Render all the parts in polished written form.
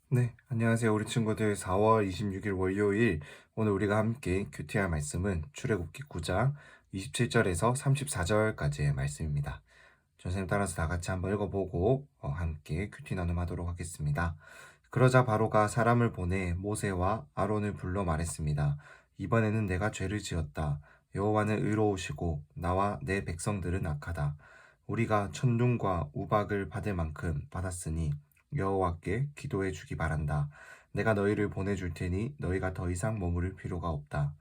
네, 안녕하세요. 우리 친구들 4월 26일 월요일 오늘 우리가 함께 큐티할 말씀은 출애굽기 9장 27절에서 34절까지의 말씀입니다. 선생님 따라서 다 같이 한번 읽어보고 함께 큐티 나눔하도록 하겠습니다. 그러자 바로가 사람을 보내 모세와 아론을 불러 말했습니다. 이번에는 내가 죄를 지었다. 여호와는 의로우시고 나와 내 백성들은 악하다. 우리가 천둥과 우박을 받을 만큼 받았으니 여호와께 기도해 주기 바란다. 내가 너희를 보내줄 테니 너희가 더 이상 머무를 필요가 없다.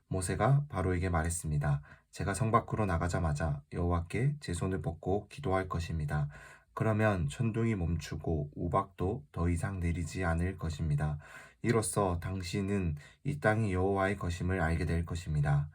모세가 바로에게 말했습니다. 제가 성 밖으로 나가자마자 여호와께 제 손을 뻗고 기도할 것입니다. 그러면 천둥이 멈추고 우박도 더 이상 내리지 않을 것입니다. 이로써 당신은 이 땅이 여호와의 것임을 알게 될 것입니다.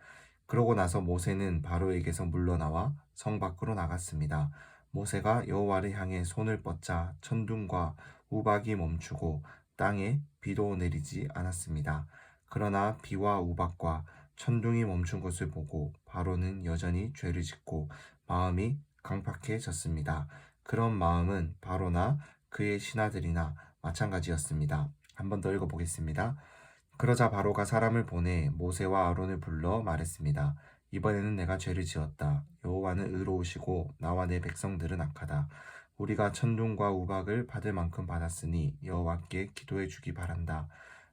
그러고 나서 모세는 바로에게서 물러나와 성 밖으로 나갔습니다. 모세가 여호와를 향해 손을 뻗자 천둥과 우박이 멈추고 땅에 비도 내리지 않았습니다. 그러나 비와 우박과 천둥이 멈춘 것을 보고 바로는 여전히 죄를 짓고 마음이 강팍해졌습니다. 그런 마음은 바로나 그의 신하들이나 마찬가지였습니다. 한 번 더 읽어보겠습니다. 그러자 바로가 사람을 보내 모세와 아론을 불러 말했습니다. 이번에는 내가 죄를 지었다. 여호와는 의로우시고 나와 내 백성들은 악하다. 우리가 천둥과 우박을 받을 만큼 받았으니 여호와께 기도해 주기 바란다.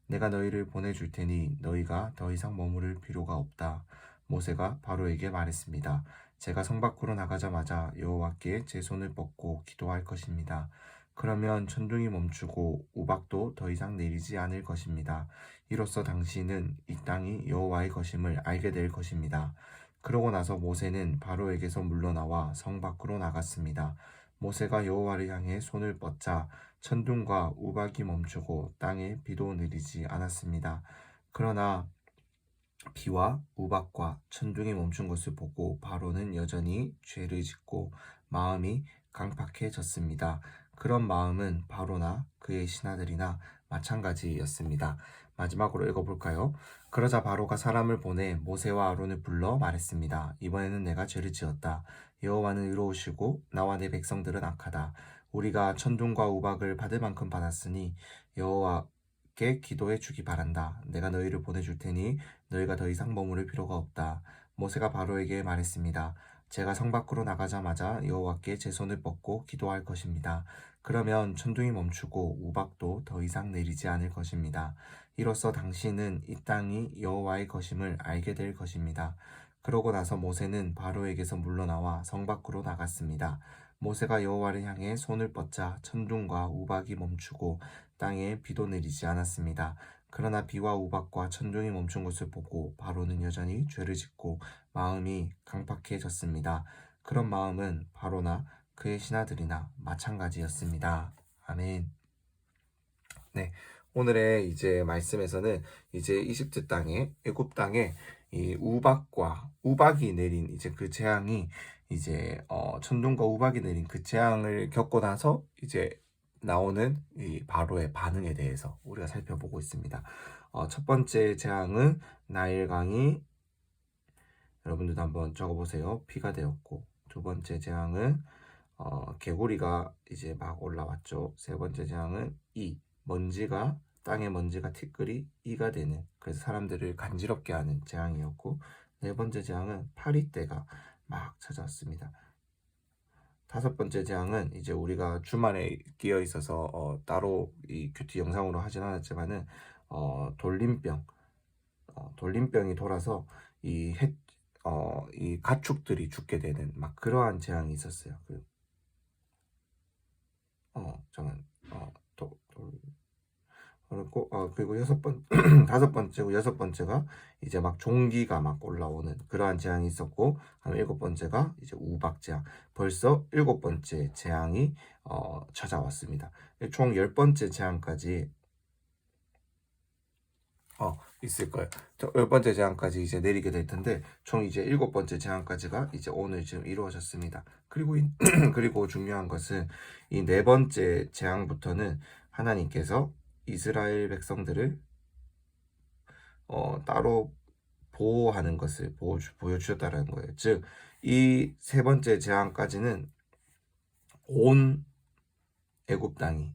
내가 너희를 보내줄 테니 너희가 더 이상 머무를 필요가 없다. 모세가 바로에게 말했습니다. 제가 성 밖으로 나가자마자 여호와께 제 손을 뻗고 기도할 것입니다. 그러면 천둥이 멈추고 우박도 더 이상 내리지 않을 것입니다. 이로써 당신은 이 땅이 여호와의 것임을 알게 될 것입니다. 그러고 나서 모세는 바로에게서 물러나와 성 밖으로 나갔습니다. 모세가 여호와를 향해 손을 뻗자 천둥과 우박이 멈추고 땅에 비도 내리지 않았습니다. 그러나 비와 우박과 천둥이 멈춘 것을 보고 바로는 여전히 죄를 짓고 마음이 강팍해졌습니다. 그런 마음은 바로나 그의 신하들이나 마찬가지였습니다. 마지막으로 읽어볼까요? 그러자 바로가 사람을 보내 모세와 아론을 불러 말했습니다. 이번에는 내가 죄를 지었다. 여호와는 의로우시고 나와 내 백성들은 악하다. 우리가 천둥과 우박을 받을 만큼 받았으니 여호와께 기도해 주기 바란다. 내가 너희를 보내줄 테니 너희가 더 이상 머무를 필요가 없다. 모세가 바로에게 말했습니다. 제가 성 밖으로 나가자마자 여호와께 제 손을 뻗고 기도할 것입니다. 그러면 천둥이 멈추고 우박도 더 이상 내리지 않을 것입니다. 이로써 당신은 이 땅이 여호와의 것임을 알게 될 것입니다. 그러고 나서 모세는 바로에게서 물러나와 성 밖으로 나갔습니다. 모세가 여호와를 향해 손을 뻗자 천둥과 우박이 멈추고 땅에 비도 내리지 않았습니다. 그러나 비와 우박과 천둥이 멈춘 것을 보고 바로는 여전히 죄를 짓고 마음이 강팍해졌습니다. 그런 마음은 바로나 그의 신하들이나 마찬가지였습니다. 아멘. 네, 오늘의 이제 말씀에서는 이제 이집트 땅에 애굽 땅에 이 우박과 우박이 내린 이제 그 재앙이 이제 천둥과 우박이 내린 그 재앙을 겪고 나서 이제 나오는 이 바로의 반응에 대해서 우리가 살펴보고 있습니다. 첫 번째 재앙은 나일강이 여러분들도 한번 적어보세요. 피가 되었고 두 번째 재앙은 개구리가 이제 막 올라왔죠. 세 번째 재앙은 먼지가 땅에 먼지가 티끌이 이가 되는 그래서 사람들을 간지럽게 하는 재앙이었고 네 번째 재앙은 파리떼가 막 찾아왔습니다. 다섯 번째 재앙은 이제 우리가 주말에 끼어 있어서 따로 이 큐티 영상으로 하진 않았지만은 돌림병 돌림병이 돌아서 이 가축들이 죽게 되는 막 그러한 재앙이 있었어요. 저는 그리고 그리고 다섯 번째고 여섯 번째가 이제 막 종기가 막 올라오는 그러한 재앙이 있었고 일곱 번째가 이제 우박 재앙. 벌써 일곱 번째 재앙이 찾아왔습니다. 총 열 번째 재앙까지 있을 거예요. 열 번째 재앙까지 이제 내리게 될 텐데 총 이제 일곱 번째 재앙까지가 이제 오늘 지금 이루어졌습니다. 그리고 그리고 중요한 것은 이 네 번째 재앙부터는 하나님께서 이스라엘 백성들을 따로 보호하는 것을 보여주셨다는 거예요. 즉, 이 세 번째 재앙까지는 온 애굽 땅이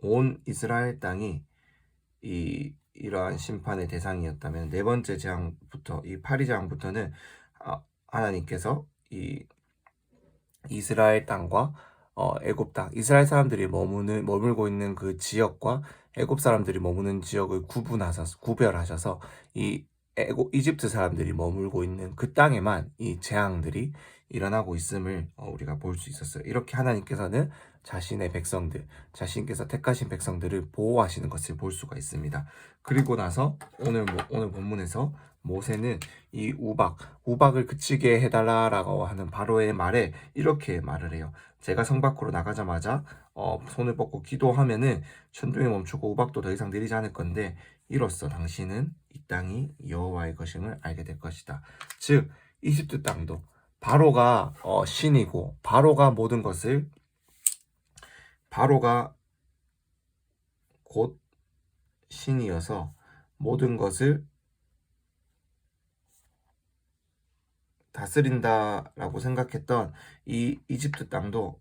온 이스라엘 땅이 이러한 심판의 대상이었다면, 네 번째 재앙부터, 이 파리 재앙부터는 하나님께서 이 이스라엘 땅과 애굽 땅, 이스라엘 사람들이 머물고 있는 그 지역과 애굽 사람들이 머무는 지역을 구별하셔서 이 이집트 사람들이 머물고 있는 그 땅에만 이 재앙들이 일어나고 있음을 우리가 볼 수 있었어요. 이렇게 하나님께서는 자신의 백성들, 자신께서 택하신 백성들을 보호하시는 것을 볼 수가 있습니다. 그리고 나서 오늘 본문에서 모세는 이 우박을 그치게 해달라라고 하는 바로의 말에 이렇게 말을 해요. 제가 성 밖으로 나가자마자 손을 뻗고 기도하면은 천둥이 멈추고 우박도 더 이상 내리지 않을 건데, 이로써 당신은 이 땅이 여호와의 것임을 알게 될 것이다. 즉 이집트 땅도 바로가 신이고, 바로가 곧 신이어서 모든 것을 다스린다라고 생각했던 이 이집트 땅도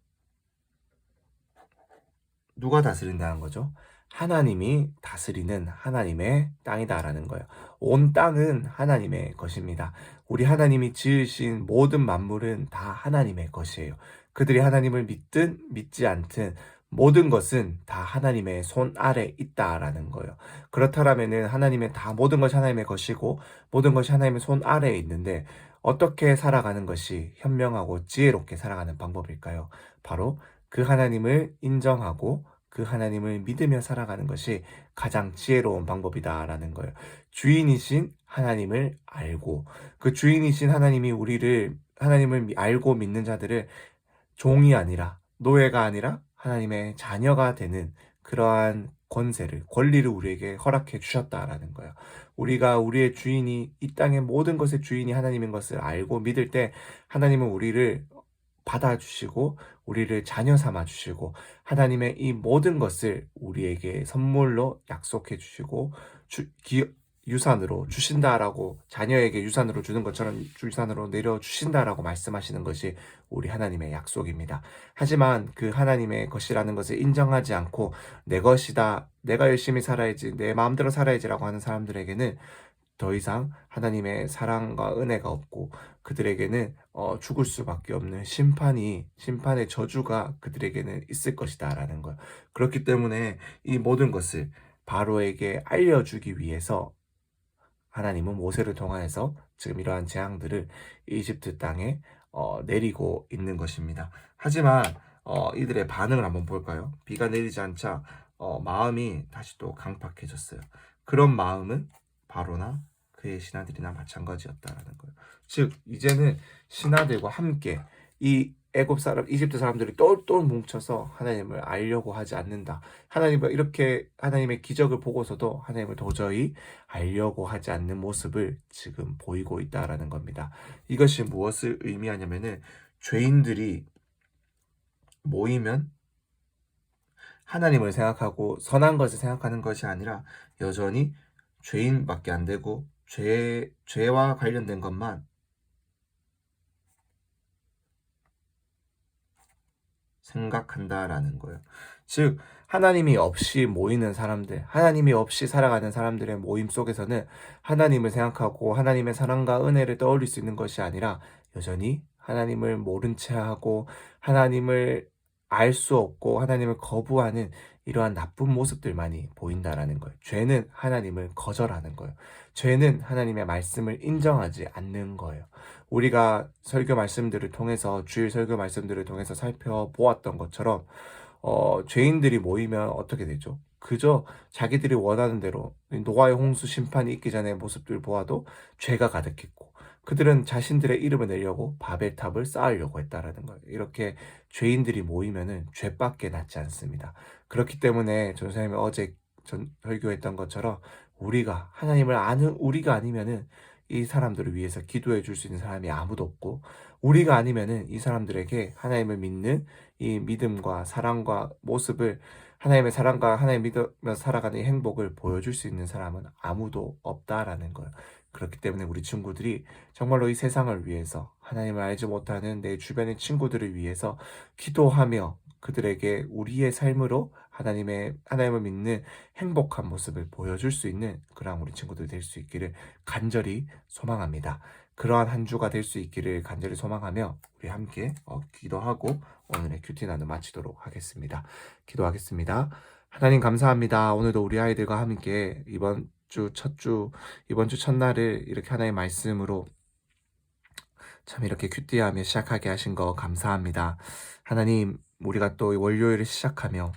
누가 다스린다는 거죠? 하나님이 다스리는 하나님의 땅이다라는 거예요. 온 땅은 하나님의 것입니다. 우리 하나님이 지으신 모든 만물은 다 하나님의 것이에요. 그들이 하나님을 믿든 믿지 않든 모든 것은 다 하나님의 손 아래 있다라는 거예요. 그렇다면은 모든 것이 하나님의 것이고 모든 것이 하나님의 손 아래에 있는데, 어떻게 살아가는 것이 현명하고 지혜롭게 살아가는 방법일까요? 바로 그 하나님을 인정하고 그 하나님을 믿으며 살아가는 것이 가장 지혜로운 방법이다라는 거예요. 주인이신 하나님을 알고, 그 주인이신 하나님을 알고 믿는 자들을 종이 아니라, 노예가 아니라 하나님의 자녀가 되는 그러한 권리를 우리에게 허락해 주셨다라는 거예요. 우리가 우리의 주인이, 이 땅의 모든 것의 주인이 하나님인 것을 알고 믿을 때, 하나님은 우리를 받아주시고 우리를 자녀 삼아 주시고 하나님의 이 모든 것을 우리에게 선물로 약속해 주시고 유산으로 주신다라고, 자녀에게 유산으로 주는 것처럼 유산으로 내려 주신다라고 말씀하시는 것이 우리 하나님의 약속입니다. 하지만 그 하나님의 것이라는 것을 인정하지 않고 내 것이다, 내가 열심히 살아야지, 내 마음대로 살아야지라고 하는 사람들에게는 더 이상 하나님의 사랑과 은혜가 없고, 그들에게는 죽을 수밖에 없는 심판의 저주가 그들에게는 있을 것이다라는 거예요. 그렇기 때문에 이 모든 것을 바로에게 알려주기 위해서 하나님은 모세를 통하여서 지금 이러한 재앙들을 이집트 땅에 내리고 있는 것입니다. 하지만 이들의 반응을 한번 볼까요? 비가 내리지 않자 마음이 다시 또 강팍해졌어요. 그런 마음은 바로나 그의 신하들이나 마찬가지였다라는 거예요. 즉 이제는 신하들과 함께 이 이집트 사람들이 똘똘 뭉쳐서 하나님을 알려고 하지 않는다. 하나님의 기적을 보고서도 하나님을 도저히 알려고 하지 않는 모습을 지금 보이고 있다라는 겁니다. 이것이 무엇을 의미하냐면은, 죄인들이 모이면 하나님을 생각하고 선한 것을 생각하는 것이 아니라 여전히 죄인밖에 안 되고 죄와 관련된 것만 생각한다라는 거예요. 즉 하나님이 없이 모이는 사람들, 하나님이 없이 살아가는 사람들의 모임 속에서는 하나님을 생각하고 하나님의 사랑과 은혜를 떠올릴 수 있는 것이 아니라 여전히 하나님을 모른 채 하고 하나님을 알 수 없고 하나님을 거부하는 이러한 나쁜 모습들만이 보인다라는 거예요. 죄는 하나님을 거절하는 거예요. 죄는 하나님의 말씀을 인정하지 않는 거예요. 우리가 주일 설교 말씀들을 통해서 살펴보았던 것처럼 죄인들이 모이면 어떻게 되죠? 그저 자기들이 원하는 대로, 노아의 홍수 심판이 있기 전의 모습들 보아도 죄가 가득했고, 그들은 자신들의 이름을 내려고 바벨탑을 쌓으려고 했다라는 거예요. 이렇게 죄인들이 모이면은 죄밖에 낫지 않습니다. 그렇기 때문에 전사님이 어제 설교했던 것처럼 우리가 하나님을 아는 우리가 아니면은 이 사람들을 위해서 기도해 줄 수 있는 사람이 아무도 없고, 우리가 아니면은 이 사람들에게 하나님을 믿는 이 믿음과 사랑과 모습을, 하나님의 사랑과 하나님 믿으며 살아가는 이 행복을 보여줄 수 있는 사람은 아무도 없다라는 거예요. 그렇기 때문에 우리 친구들이 정말로 이 세상을 위해서, 하나님을 알지 못하는 내 주변의 친구들을 위해서 기도하며 그들에게 우리의 삶으로 하나님을 믿는 행복한 모습을 보여줄 수 있는 그러한 우리 친구들 될 수 있기를 간절히 소망합니다. 그러한 한 주가 될 수 있기를 간절히 소망하며 우리 함께 기도하고 오늘의 큐티 나눔 마치도록 하겠습니다. 기도하겠습니다. 하나님 감사합니다. 오늘도 우리 아이들과 함께 이번 주 첫날을 이렇게 하나의 말씀으로 참 이렇게 큐티하며 시작하게 하신 거 감사합니다. 하나님, 우리가 또 월요일을 시작하며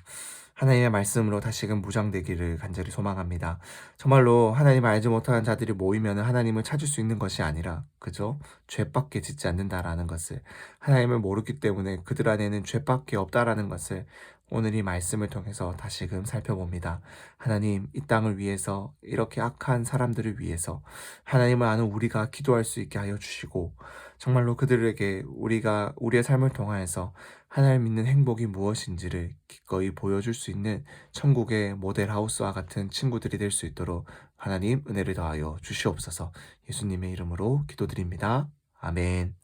하나님의 말씀으로 다시금 무장되기를 간절히 소망합니다. 정말로 하나님을 알지 못하는 자들이 모이면 하나님을 찾을 수 있는 것이 아니라 그저 죄밖에 짓지 않는다라는 것을, 하나님을 모르기 때문에 그들 안에는 죄밖에 없다라는 것을 오늘 이 말씀을 통해서 다시금 살펴봅니다. 하나님, 이 땅을 위해서, 이렇게 악한 사람들을 위해서 하나님을 아는 우리가 기도할 수 있게 하여 주시고, 정말로 그들에게 우리가 우리의 삶을 통하여서 하나님 믿는 행복이 무엇인지를 기꺼이 보여줄 수 있는 천국의 모델하우스와 같은 친구들이 될 수 있도록 하나님 은혜를 더하여 주시옵소서. 예수님의 이름으로 기도드립니다. 아멘.